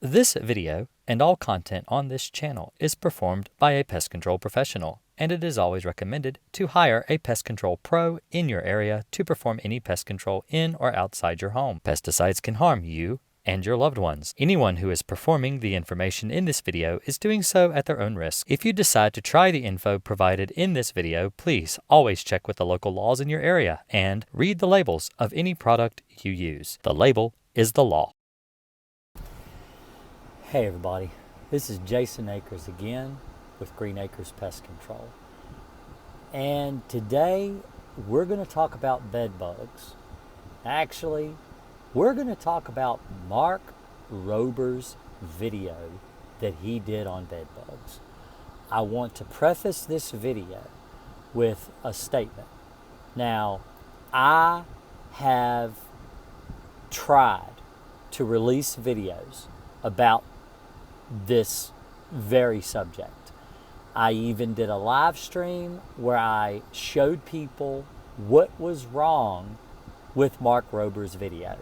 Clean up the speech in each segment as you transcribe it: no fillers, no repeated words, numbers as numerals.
This video and all content on this channel is performed by a pest control professional, and it is always recommended to hire a pest control pro in your area to perform any pest control in or outside your home. Pesticides can harm you and your loved ones. Anyone who is performing the information in this video is doing so at their own risk. If you decide to try the info provided in this video, please always check with the local laws in your area and read the labels of any product you use. The label is the law. Hey everybody, this is Jason Akers again with Green Acres Pest Control. And today we're going to talk about bed bugs. Actually, we're going to talk about Mark Rober's video that he did on bed bugs. I want to preface this video with a statement. Now, I have tried to release videos about this very subject. I even did a live stream where I showed people what was wrong with Mark Rober's video.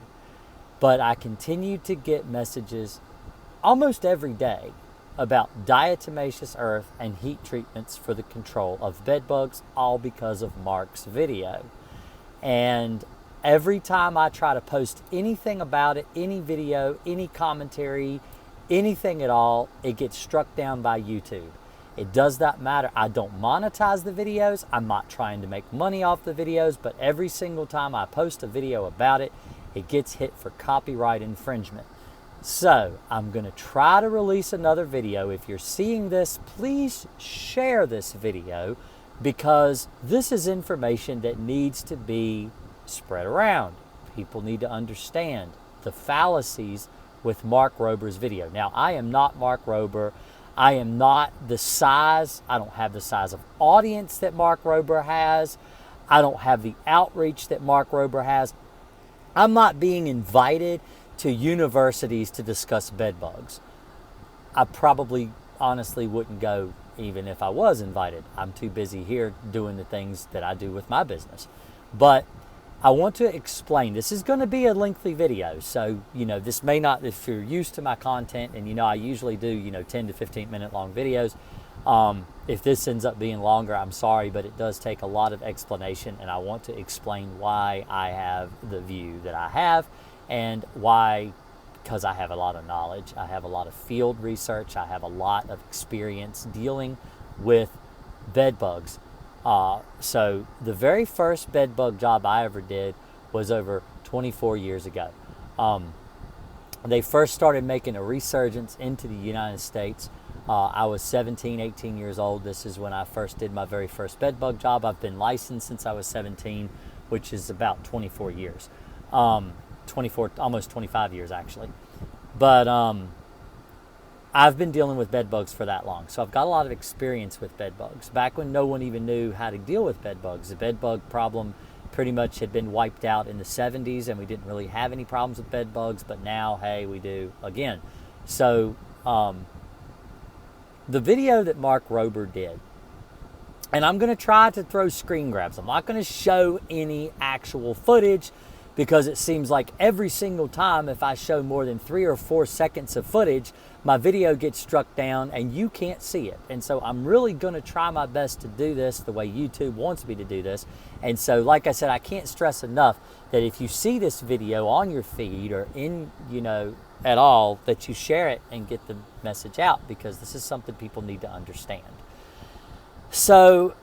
But I continue to get messages almost every day about diatomaceous earth and heat treatments for the control of bed bugs, all because of Mark's video. And every time I try to post anything about it, any video, any commentary, anything at all, it gets struck down by YouTube. It does not matter. I don't monetize the videos. I'm not trying to make money off the videos, but every single time I post a video about it, it gets hit for copyright infringement. So I'm going to try to release another video. If you're seeing this, please share this video because this is information that needs to be spread around. People need to understand the fallacies with Mark Rober's video. Now, I am not Mark Rober. I am not the size. I don't have the size of audience that Mark Rober has. I don't have the outreach that Mark Rober has. I'm not being invited to universities to discuss bed bugs. I probably honestly wouldn't go even if I was invited. I'm too busy here doing the things that I do with my business. But I want to explain, this is going to be a lengthy video, so, this may not, if you're used to my content, and, I usually do, 10 to 15 minute long videos. If this ends up being longer, I'm sorry, but it does take a lot of explanation, and I want to explain why I have the view that I have, and why, because I have a lot of knowledge, I have a lot of field research, I have a lot of experience dealing with bed bugs. So the very first bed bug job I ever did was over 24 years ago. They first started making a resurgence into the United States. I was 17, 18 years old. This is when I first did my very first bed bug job. I've been licensed since I was 17, which is about 24 years. 24, almost 25 years actually. But I've been dealing with bed bugs for that long, so I've got a lot of experience with bed bugs. Back when no one even knew how to deal with bed bugs, the bed bug problem pretty much had been wiped out in the 70s, and we didn't really have any problems with bed bugs, but now, hey, we do again. So the video that Mark Rober did, and I'm going to try to throw screen grabs. I'm not going to show any actual footage, because it seems like every single time if I show more than 3 or 4 seconds of footage, my video gets struck down and you can't see it. And so I'm really going to try my best to do this the way YouTube wants me to do this. And so, like I said, I can't stress enough that if you see this video on your feed or in, at all, that you share it and get the message out, because this is something people need to understand. So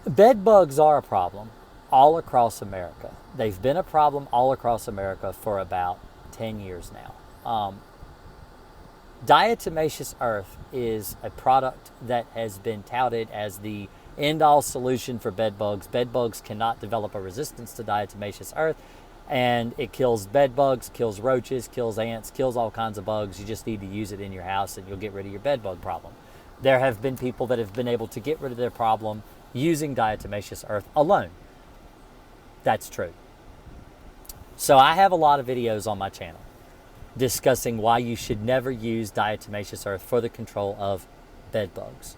bed bugs are a problem all across America. They've been a problem all across America for about 10 years now. Diatomaceous earth is a product that has been touted as the end-all solution for bed bugs. Bed bugs cannot develop a resistance to diatomaceous earth, and it kills bed bugs, kills roaches, kills ants, kills all kinds of bugs. You just need to use it in your house and you'll get rid of your bed bug problem. There have been people that have been able to get rid of their problem using diatomaceous earth alone. That's true. So I have a lot of videos on my channel discussing why you should never use diatomaceous earth for the control of bed bugs.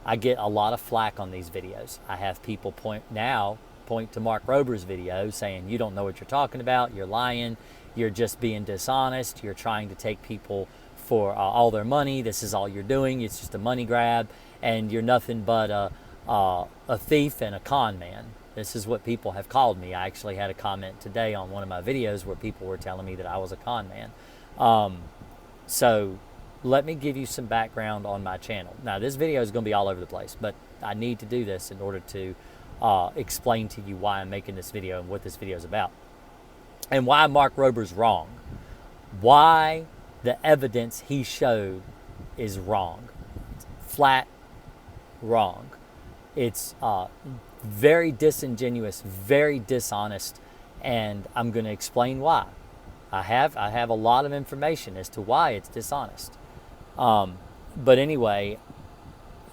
I get a lot of flack on these videos. I have people point now point to Mark Rober's video saying, you don't know what you're talking about, you're lying, you're just being dishonest, you're trying to take people for all their money, this is all you're doing, it's just a money grab, and you're nothing but a thief and a con man. This is what people have called me. I actually had a comment today on one of my videos where people were telling me that I was a con man. So let me give you some background on my channel. Now, this video is going to be all over the place, but I need to do this in order to explain to you why I'm making this video and what this video is about. And why Mark Rober's wrong. Why the evidence he showed is wrong. It's flat wrong. It's very disingenuous, very dishonest, and I'm going to explain why. I have a lot of information as to why it's dishonest. But anyway,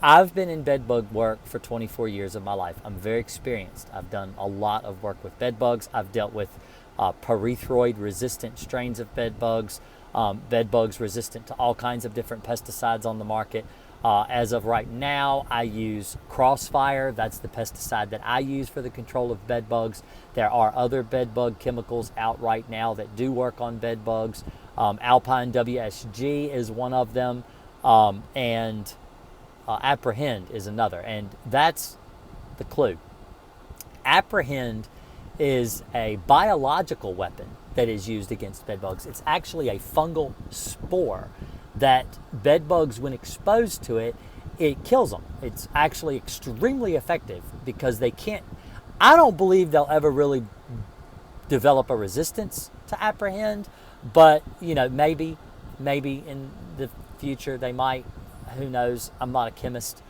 I've been in bed bug work for 24 years of my life. I'm very experienced. I've done a lot of work with bed bugs. I've dealt with pyrethroid resistant strains of bed bugs resistant to all kinds of different pesticides on the market. As of right now, I use Crossfire. That's the pesticide that I use for the control of bed bugs. There are other bed bug chemicals out right now that do work on bed bugs. Alpine WSG is one of them, and Apprehend is another. And that's the clue. Apprehend is a biological weapon that is used against bed bugs. It's actually a fungal spore that bed bugs, when exposed to it, it kills them. It's actually extremely effective because they can't, I don't believe they'll ever really develop a resistance to Apprehend, but maybe in the future they might, who knows, I'm not a chemist.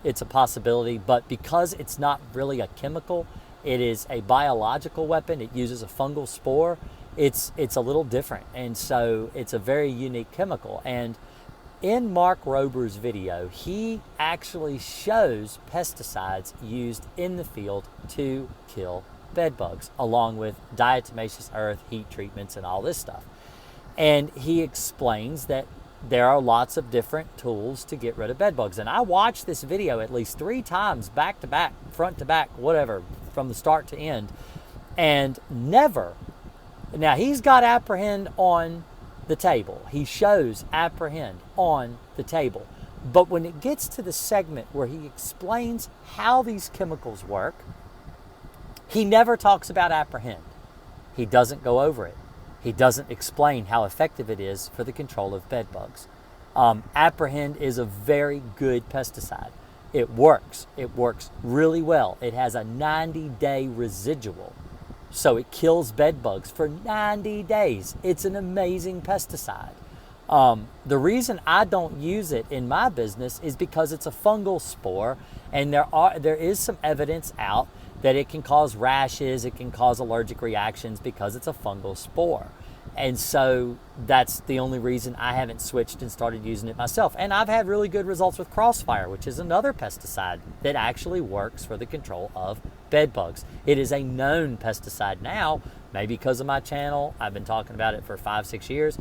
It's a possibility, but because it's not really a chemical, it is a biological weapon, it uses a fungal spore, it's a little different, and so it's a very unique chemical. And in Mark Rober's video, he actually shows pesticides used in the field to kill bed bugs, along with diatomaceous earth, heat treatments, and all this stuff. And he explains that there are lots of different tools to get rid of bed bugs. And I watched this video at least 3 times, back to back, front to back, whatever, from the start to end, and never. Now, he's got Apprehend on the table. He shows Apprehend on the table. But when it gets to the segment where he explains how these chemicals work, he never talks about Apprehend. He doesn't go over it. He doesn't explain how effective it is for the control of bed bugs. Apprehend is a very good pesticide. It works. It works really well. It has a 90-day residual. So it kills bed bugs for 90 days. It's an amazing pesticide. The reason I don't use it in my business is because it's a fungal spore, and there is some evidence out that it can cause rashes, it can cause allergic reactions because it's a fungal spore. And so that's the only reason I haven't switched and started using it myself. And I've had really good results with Crossfire, which is another pesticide that actually works for the control of bed bugs. It is a known pesticide now, maybe because of my channel. I've been talking about it for 5-6 years.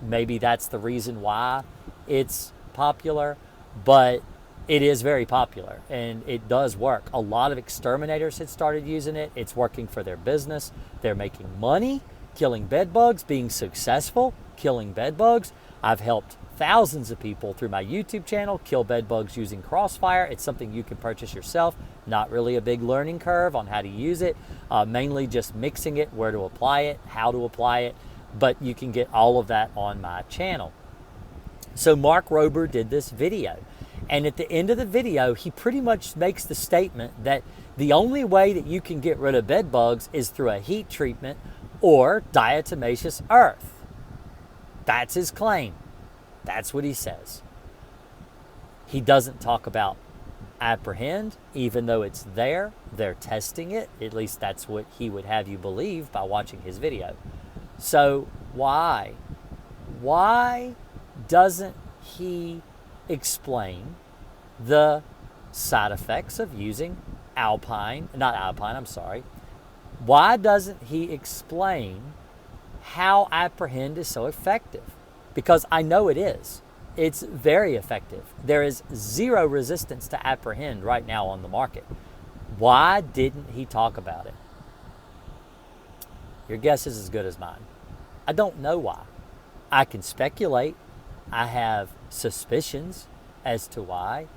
Maybe that's the reason why it's popular, but it is very popular and it does work. A lot of exterminators had started using it. It's working for their business. They're making money killing bed bugs, being successful killing bed bugs. I've helped thousands of people through my YouTube channel kill bed bugs using Crossfire. It's something you can purchase yourself. Not really a big learning curve on how to use it, mainly just mixing it, where to apply it, how to apply it, but you can get all of that on my channel. So Mark Rober did this video, and at the end of the video, he pretty much makes the statement that the only way that you can get rid of bed bugs is through a heat treatment or diatomaceous earth. That's his claim. That's what he says. He doesn't talk about Apprehend, even though it's there. They're testing it. At least that's what he would have you believe by watching his video. So why? Why doesn't he explain the side effects of using why doesn't he explain how Apprehend is so effective? Because I know it is. It's very effective. There is zero resistance to Apprehend right now on the market. Why didn't he talk about it? Your guess is as good as mine. I don't know why. I can speculate. I have suspicions as to why,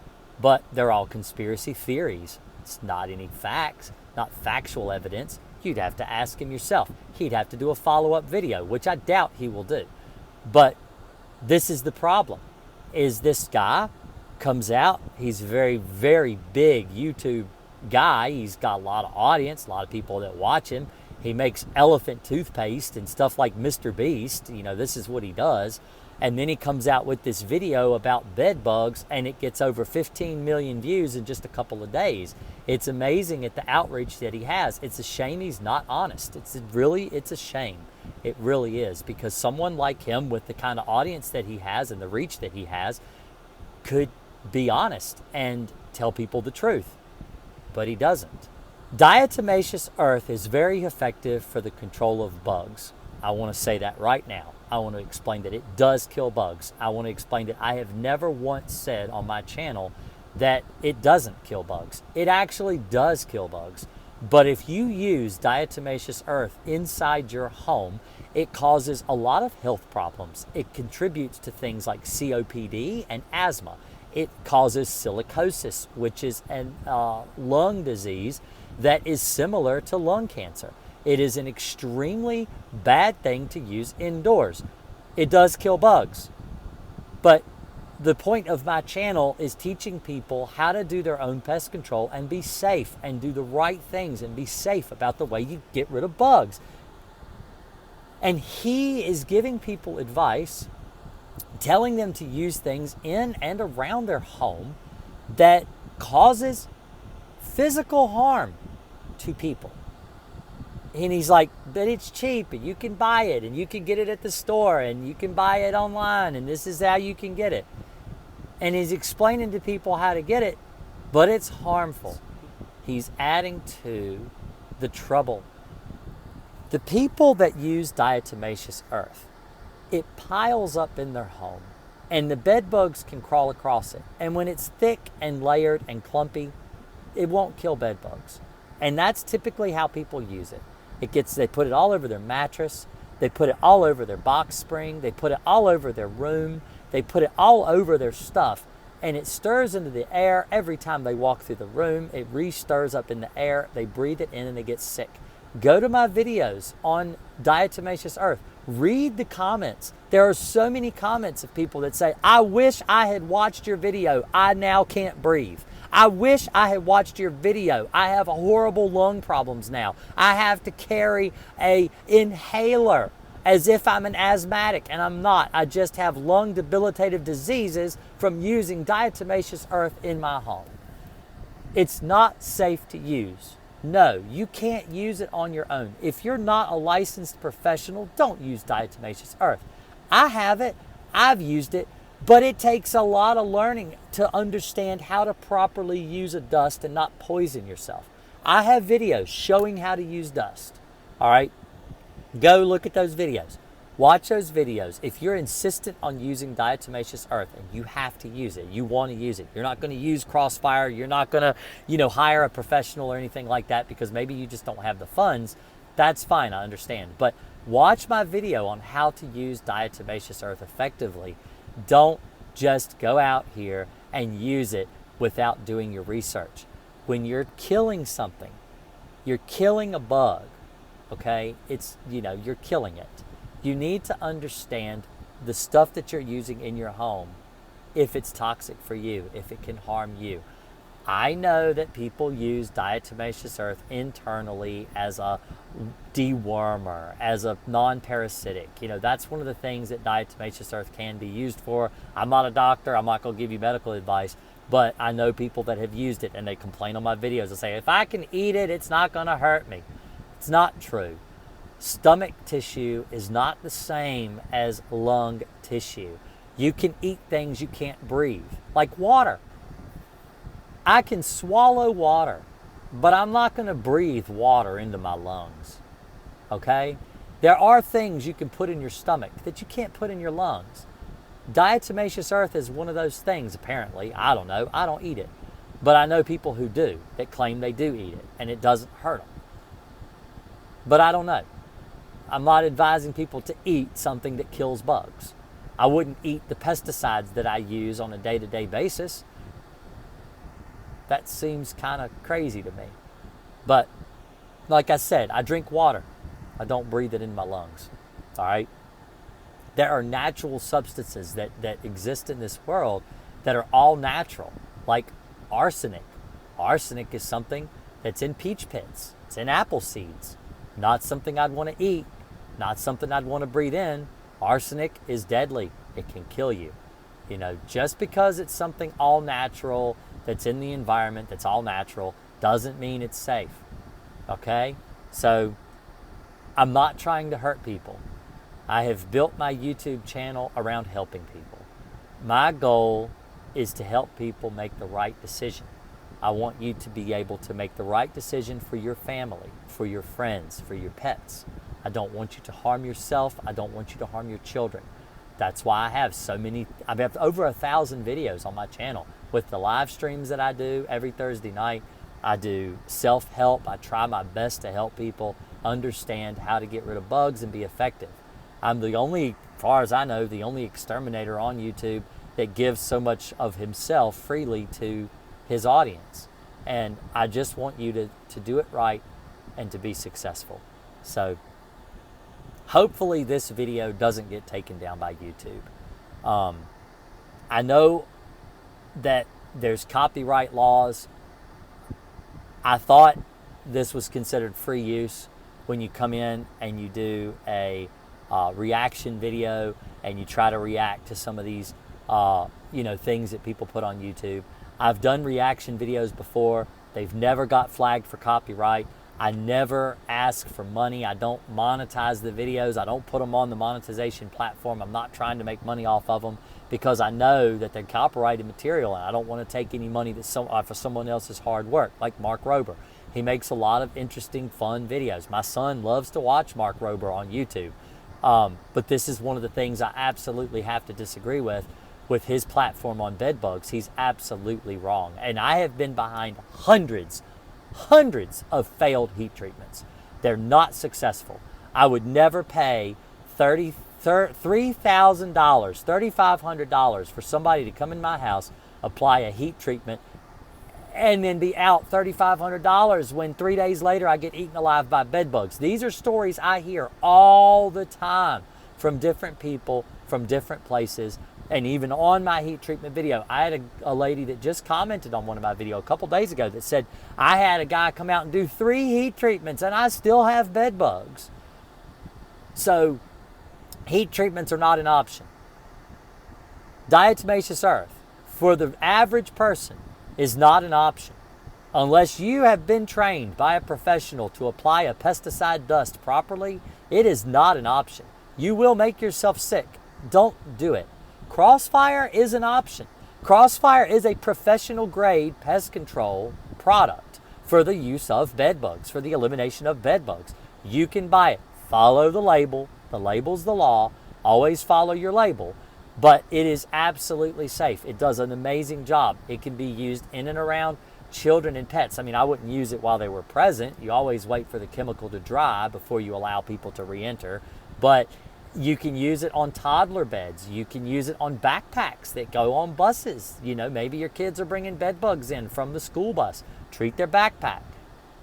but they're all conspiracy theories. It's not any facts, not factual evidence. You'd have to ask him yourself. He'd have to do a follow-up video, which I doubt he will do. But this is the problem, is this guy comes out, he's a very, very big YouTube guy. He's got a lot of audience, a lot of people that watch him. He makes elephant toothpaste and stuff like Mr. Beast. You know, this is what he does. And then he comes out with this video about bed bugs, and it gets over 15 million views in just a couple of days. It's amazing at the outreach that he has. It's a shame he's not honest. It's a shame. It really is, because someone like him with the kind of audience that he has and the reach that he has could be honest and tell people the truth, but he doesn't. Diatomaceous earth is very effective for the control of bugs. I want to say that right now. I want to explain that it does kill bugs. I want to explain that I have never once said on my channel that it doesn't kill bugs. It actually does kill bugs. But if you use diatomaceous earth inside your home, it causes a lot of health problems. It contributes to things like COPD and asthma. It causes silicosis, which is a lung disease that is similar to lung cancer. It is an extremely bad thing to use indoors. It does kill bugs. But the point of my channel is teaching people how to do their own pest control and be safe and do the right things and be safe about the way you get rid of bugs. And he is giving people advice, telling them to use things in and around their home that causes physical harm to people. And he's like, but it's cheap and you can buy it and you can get it at the store and you can buy it online and this is how you can get it. And he's explaining to people how to get it, but it's harmful. He's adding to the trouble. The people that use diatomaceous earth, it piles up in their home and the bed bugs can crawl across it. And when it's thick and layered and clumpy, it won't kill bed bugs. And that's typically how people use it. They put it all over their mattress. They put it all over their box spring. They put it all over their room. They put it all over their stuff. And it stirs into the air every time they walk through the room. It re-stirs up in the air. They breathe it in and they get sick. Go to my videos on diatomaceous earth. Read the comments. There are so many comments of people that say, I wish I had watched your video. I now can't breathe. I wish I had watched your video. I have horrible lung problems now. I have to carry a inhaler as if I'm an asthmatic, and I'm not. I just have lung debilitative diseases from using diatomaceous earth in my home. It's not safe to use. No, you can't use it on your own. If you're not a licensed professional, don't use diatomaceous earth. I have it. I've used it. But it takes a lot of learning to understand how to properly use a dust and not poison yourself. I have videos showing how to use dust. All right? Go look at those videos. Watch those videos. If you're insistent on using diatomaceous earth and you have to use it, you want to use it, you're not going to use Crossfire, you're not going to, hire a professional or anything like that because maybe you just don't have the funds, that's fine, I understand. But watch my video on how to use diatomaceous earth effectively. Don't just go out here and use it without doing your research. When you're killing something, you're killing a bug, okay? You're killing it. You need to understand the stuff that you're using in your home, if it's toxic for you, if it can harm you. I know that people use diatomaceous earth internally as a dewormer, as a non-parasitic. That's one of the things that diatomaceous earth can be used for. I'm not a doctor. I'm not going to give you medical advice, but I know people that have used it and they complain on my videos and say, if I can eat it, it's not going to hurt me. It's not true. Stomach tissue is not the same as lung tissue. You can eat things you can't breathe, like water. I can swallow water, but I'm not going to breathe water into my lungs, okay? There are things you can put in your stomach that you can't put in your lungs. Diatomaceous earth is one of those things, apparently. I don't know. I don't eat it. But I know people who do, that claim they do eat it, and it doesn't hurt them. But I don't know. I'm not advising people to eat something that kills bugs. I wouldn't eat the pesticides that I use on a day-to-day basis. That seems kind of crazy to me. But like I said, I drink water. I don't breathe it in my lungs. All right? There are natural substances that exist in this world that are all natural, like arsenic. Arsenic is something that's in peach pits. It's in apple seeds. Not something I'd want to eat. Not something I'd want to breathe in. Arsenic is deadly. It can kill you. You know, just because it's something all natural that's in the environment, that's all natural, doesn't mean it's safe. Okay? So I'm not trying to hurt people. I have built my YouTube channel around helping people. My goal is to help people make the right decision. I want you to be able to make the right decision for your family, for your friends, for your pets. I don't want you to harm yourself. I don't want you to harm your children. That's why I have I have over 1,000 videos on my channel with the live streams that I do every Thursday night. I do self-help. I try my best to help people understand how to get rid of bugs and be effective. I'm the only, as far as I know, the only exterminator on YouTube that gives so much of himself freely to his audience. And I just want you to do it right and to be successful. So hopefully this video doesn't get taken down by YouTube. I know that there's copyright laws. I thought this was considered free use when you come in and you do a reaction video and you try to react to some of these things that people put on YouTube. I've done reaction videos before. They've never got flagged for copyright. I never ask for money. I don't monetize the videos. I don't put them on the monetization platform. I'm not trying to make money off of them because I know that they're copyrighted material and I don't want to take any money for someone else's hard work, like Mark Rober. He makes a lot of interesting, fun videos. My son loves to watch Mark Rober on YouTube. But this is one of the things I absolutely have to disagree with his platform on bed bugs. He's absolutely wrong. And I have been behind hundreds of failed heat treatments. They're not successful. I would never pay $3,000, $3,500 for somebody to come in my house, apply a heat treatment, and then be out $3,500 when 3 days later I get eaten alive by bed bugs. These are stories I hear all the time from different people, from different places. And even on my heat treatment video, I had a lady that just commented on one of my videos a couple days ago that said, I had a guy come out and do 3 heat treatments and I still have bed bugs. So heat treatments are not an option. Diatomaceous earth for the average person is not an option. Unless you have been trained by a professional to apply a pesticide dust properly, it is not an option. You will make yourself sick. Don't do it. Crossfire is an option. Crossfire is a professional grade pest control product for the use of bed bugs, for the elimination of bed bugs. You can buy it. Follow the label. The label's the law. Always follow your label. But it is absolutely safe. It does an amazing job. It can be used in and around children and pets. I mean, I wouldn't use it while they were present. You always wait for the chemical to dry before you allow people to re-enter. But you can use it on toddler beds. You can use it on backpacks that go on buses. You know, maybe your kids are bringing bed bugs in from the school bus. Treat their backpack.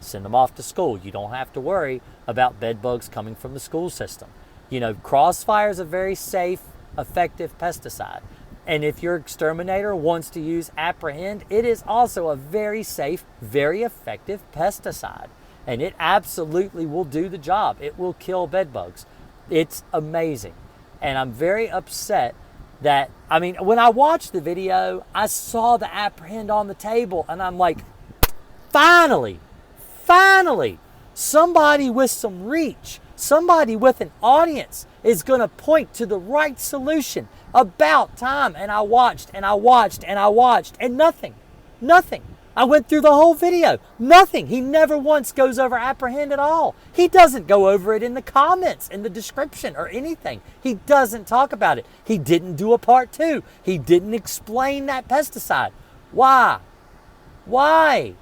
Send them off to school. You don't have to worry about bed bugs coming from the school system. You know, Crossfire is a very safe, effective pesticide. And if your exterminator wants to use Apprehend, it is also a very safe, very effective pesticide. And it absolutely will do the job. It will kill bed bugs. It's amazing. And I'm very upset that, I mean, when I watched the video, I saw the Apprehend on the table and I'm like, finally, somebody with some reach, somebody with an audience is going to point to the right solution. About time. And I watched and nothing. I went through the whole video. Nothing. He never once goes over Apprehend at all. He doesn't go over it in the comments, in the description, or anything. He doesn't talk about it. He didn't do a part 2. He didn't explain that pesticide. Why? Why?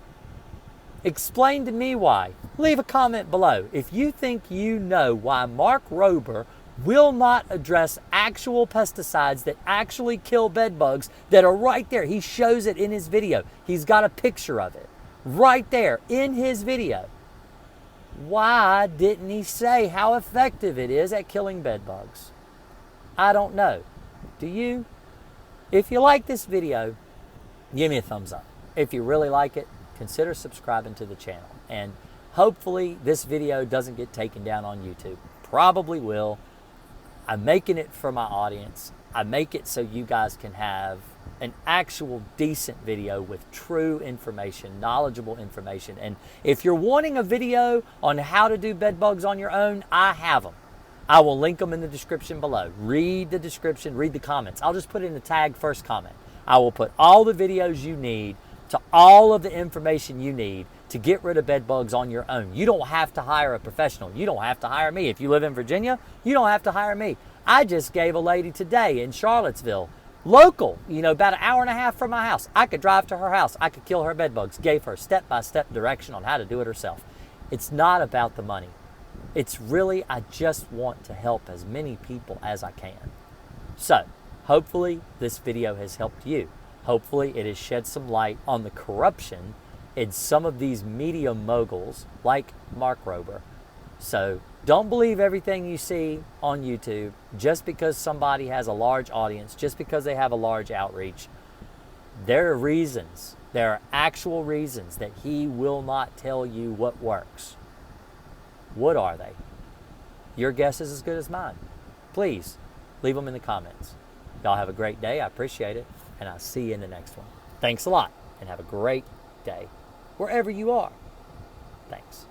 Explain to me why. Leave a comment below. If you think you know why Mark Rober will not address actual pesticides that actually kill bed bugs that are right there. He shows it in his video. He's got a picture of it right there in his video. Why didn't he say how effective it is at killing bed bugs? I don't know. Do you? If you like this video, give me a thumbs up. If you really like it, consider subscribing to the channel. And hopefully this video doesn't get taken down on YouTube. Probably will. I'm making it for my audience. I make it so you guys can have an actual decent video with true information, knowledgeable information. And if you're wanting a video on how to do bed bugs on your own, I have them. I will link them in the description below. Read the description, read the comments. I'll just put in the tag first comment. I will put all the videos you need to all of the information you need to get rid of bed bugs on your own. You don't have to hire a professional. You don't have to hire me. If you live in Virginia, you don't have to hire me. I just gave a lady today in Charlottesville, local, about an hour and a half from my house. I could drive to her house. I could kill her bed bugs. Gave her step-by-step direction on how to do it herself. It's not about the money. It's really, I just want to help as many people as I can. So, hopefully this video has helped you. Hopefully it has shed some light on the corruption in some of these media moguls like Mark Rober. So don't believe everything you see on YouTube just because somebody has a large audience, just because they have a large outreach. There are reasons, there are actual reasons that he will not tell you what works. What are they? Your guess is as good as mine. Please leave them in the comments. Y'all have a great day. I appreciate it. And I'll see you in the next one. Thanks a lot and have a great day wherever you are. Thanks.